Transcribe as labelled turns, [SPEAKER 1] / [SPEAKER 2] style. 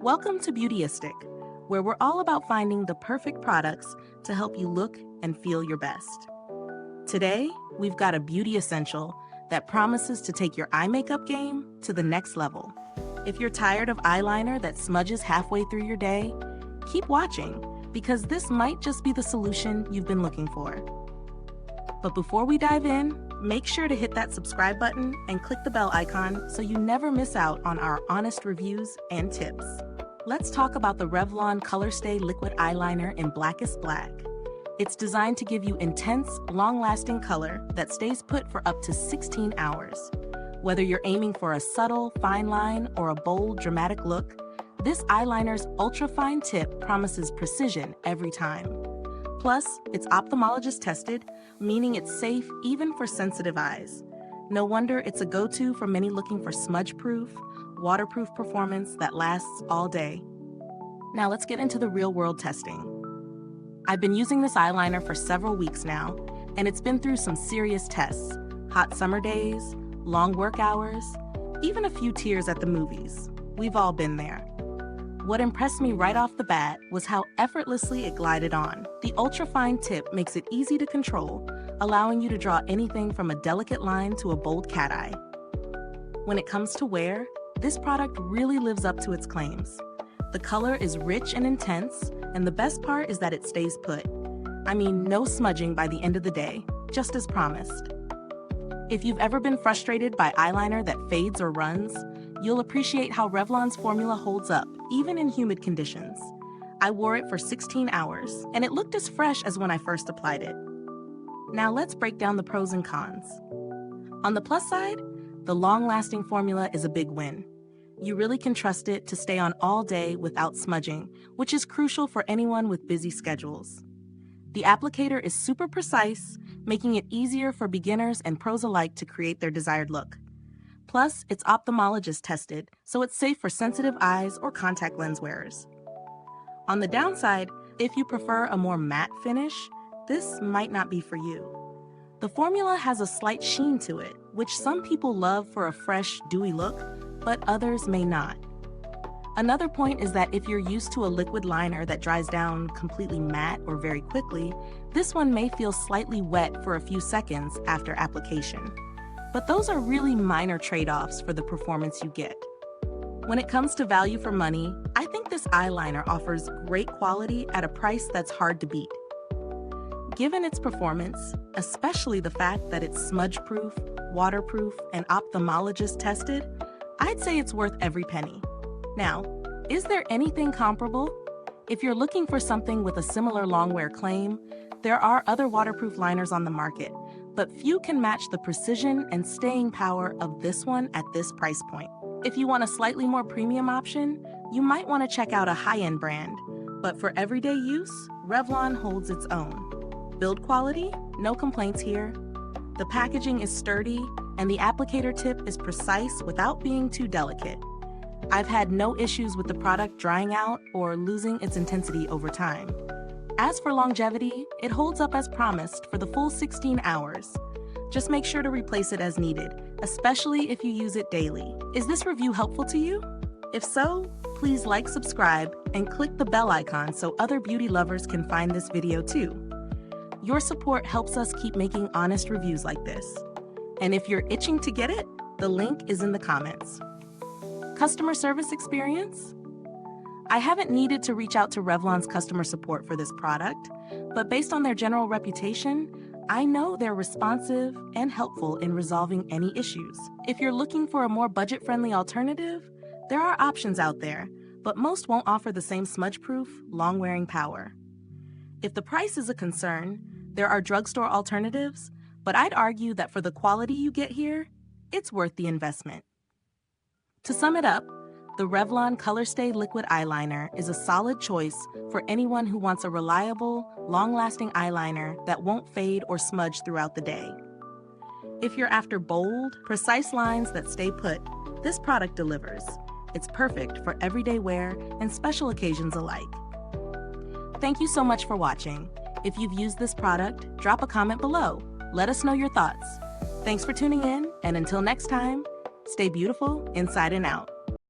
[SPEAKER 1] Welcome to Beautyistic, where we're all about finding the perfect products to help you look and feel your best. Today, we've got a beauty essential that promises to take your eye makeup game to the next level. If you're tired of eyeliner that smudges halfway through your day, keep watching, because this might just be the solution you've been looking for. But before we dive in, make sure to hit that subscribe button and click the bell icon so you never miss out on our honest reviews and tips. Let's talk about the Revlon ColorStay Liquid Eyeliner in Blackest Black. It's designed to give you intense, long-lasting color that stays put for up to 16 hours. Whether you're aiming for a subtle, fine line or a bold, dramatic look, this eyeliner's ultra-fine tip promises precision every time. Plus, it's ophthalmologist tested, meaning it's safe even for sensitive eyes. No wonder it's a go-to for many looking for smudge-proof, waterproof performance that lasts all day. Now let's get into the real-world testing. I've been using this eyeliner for several weeks now, and it's been through some serious tests. Hot summer days, long work hours, even a few tears at the movies. We've all been there. What impressed me right off the bat was how effortlessly it glided on. The ultra-fine tip makes it easy to control, allowing you to draw anything from a delicate line to a bold cat eye. When it comes to wear, this product really lives up to its claims. The color is rich and intense, and the best part is that it stays put. I mean, no smudging by the end of the day, just as promised. If you've ever been frustrated by eyeliner that fades or runs, you'll appreciate how Revlon's formula holds up, even in humid conditions. I wore it for 16 hours, and it looked as fresh as when I first applied it. Now let's break down the pros and cons. On the plus side, the long-lasting formula is a big win. You really can trust it to stay on all day without smudging, which is crucial for anyone with busy schedules. The applicator is super precise, making it easier for beginners and pros alike to create their desired look. Plus, it's ophthalmologist tested, so it's safe for sensitive eyes or contact lens wearers. On the downside, if you prefer a more matte finish, this might not be for you. The formula has a slight sheen to it, which some people love for a fresh, dewy look, but others may not. Another point is that if you're used to a liquid liner that dries down completely matte or very quickly, this one may feel slightly wet for a few seconds after application. But those are really minor trade-offs for the performance you get. When it comes to value for money, I think this eyeliner offers great quality at a price that's hard to beat. Given its performance, especially the fact that it's smudge-proof, waterproof, and ophthalmologist tested, I'd say it's worth every penny. Now, is there anything comparable? If you're looking for something with a similar long-wear claim, there are other waterproof liners on the market, but few can match the precision and staying power of this one at this price point. If you want a slightly more premium option, you might want to check out a high-end brand, but for everyday use, Revlon holds its own. Build quality? No complaints here. The packaging is sturdy, and the applicator tip is precise without being too delicate. I've had no issues with the product drying out or losing its intensity over time. As for longevity, it holds up as promised for the full 16 hours. Just make sure to replace it as needed, especially if you use it daily. Is this review helpful to you? If so, please like, subscribe, and click the bell icon so other beauty lovers can find this video too. Your support helps us keep making honest reviews like this. And if you're itching to get it, the link is in the comments. Customer service experience? I haven't needed to reach out to Revlon's customer support for this product, but based on their general reputation, I know they're responsive and helpful in resolving any issues. If you're looking for a more budget-friendly alternative, there are options out there, but most won't offer the same smudge-proof, long-wearing power. If the price is a concern, there are drugstore alternatives, but I'd argue that for the quality you get here, it's worth the investment. To sum it up, the Revlon ColorStay Liquid Eyeliner is a solid choice for anyone who wants a reliable, long-lasting eyeliner that won't fade or smudge throughout the day. If you're after bold, precise lines that stay put, this product delivers. It's perfect for everyday wear and special occasions alike. Thank you so much for watching. If you've used this product, drop a comment below. Let us know your thoughts. Thanks for tuning in, and until next time, stay beautiful inside and out.